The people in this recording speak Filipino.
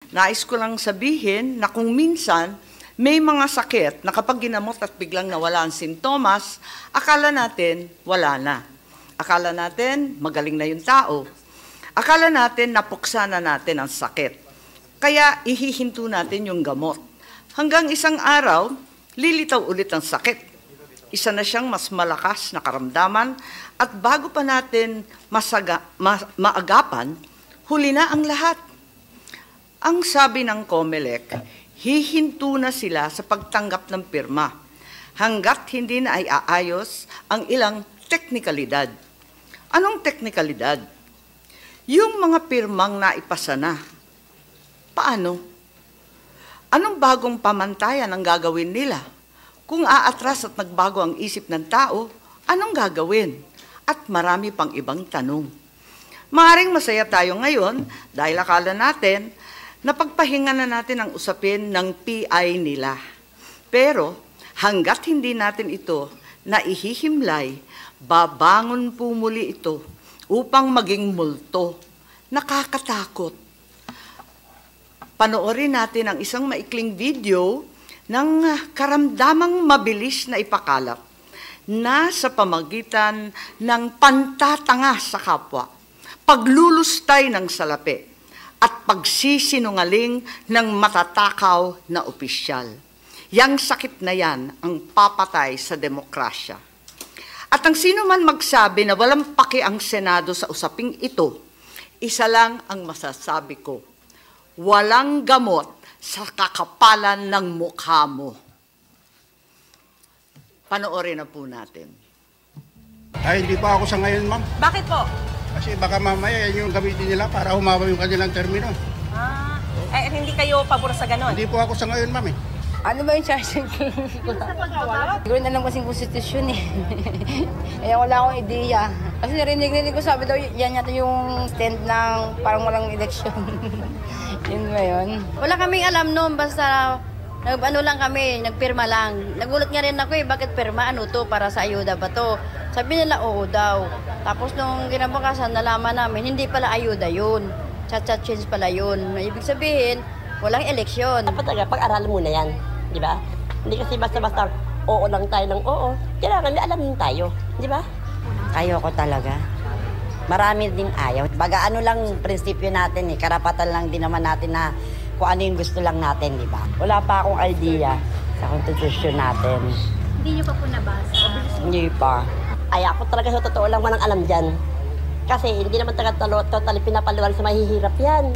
Nais ko lang sabihin na kung minsan may mga sakit na kapag ginamot at biglang nawala ang sintomas, akala natin wala na. Akala natin magaling na yung tao. Akala natin napuksa na natin ang sakit. Kaya ihihinto natin yung gamot. Hanggang isang araw, lilitaw ulit ang sakit. Isa na siyang mas malakas na karamdaman at bago pa natin maagapan, huli na ang lahat. Ang sabi ng COMELEC, hihinto na sila sa pagtanggap ng pirma hanggat hindi na ay aayos ang ilang teknikalidad. Anong teknikalidad? Yung mga pirmang naipasa na. Paano? Anong bagong pamantayan ang gagawin nila? Kung aatras at nagbago ang isip ng tao, anong gagawin? At marami pang ibang tanong. Maaring masaya tayo ngayon dahil akala natin na pagpahinga na natin ang usapin ng PI nila. Pero hanggat hindi natin ito naihihimlay, babangon po muli ito upang maging multo. Nakakatakot. Panoorin natin ang isang maikling video ng karamdamang mabilis na ipakalat na sa pamagitan ng pantatanga sa kapwa, paglulustay ng salapi, at pagsisinungaling ng matatakaw na opisyal. Yang sakit na yan ang papatay sa demokrasya. At ang sino man magsabi na walang paki ang Senado sa usaping ito, isa lang ang masasabi ko, walang gamot sa kakapalan ng mukha mo. Panoorin na po natin. Ay, hindi pa ako sa ngayon, ma'am. Bakit po? Kasi baka mamaya yan yung gamitin nila para humaba yung kanilang termino. Hindi kayo pabor sa ganon? Hindi po ako sa ngayon, ma'am. Ano ba yung charging? Siguro na lang kasing konstitusyon eh. Kaya wala akong ideya. Kasi narinig ko sabi daw, yan yata yung stand ng parang walang eleksyon. Yun ba yun? Wala kaming alam noon, basta ano lang kami, nagpirma lang. Nagulat nga rin ako eh, bakit pirma? Ano to? Para sa ayuda ba to? Sabi nila, oo daw. Tapos nung kinabukasan, nalaman namin, hindi pala ayuda yun. Chat-chat change pala yun. Ibig sabihin, walang eleksyon. Dapat talaga, pag-aralan muna yan. Di ba? Hindi kasi basta-basta oo lang tayo ng oo. Kailangan may alam din tayo. Di ba? Ayoko talaga. Marami din ayaw. Baga ano lang prinsipyo natin eh. Karapatan lang din naman natin na kung ano yung gusto lang natin, di ba? Wala pa akong idea sa konstitusyon natin. Hindi niyo pa po nabasa? Hindi pa. Ay ako talaga sa totoo lang walang alam dyan. Kasi hindi naman talaga totally pinapaluan sa mahihirap yan.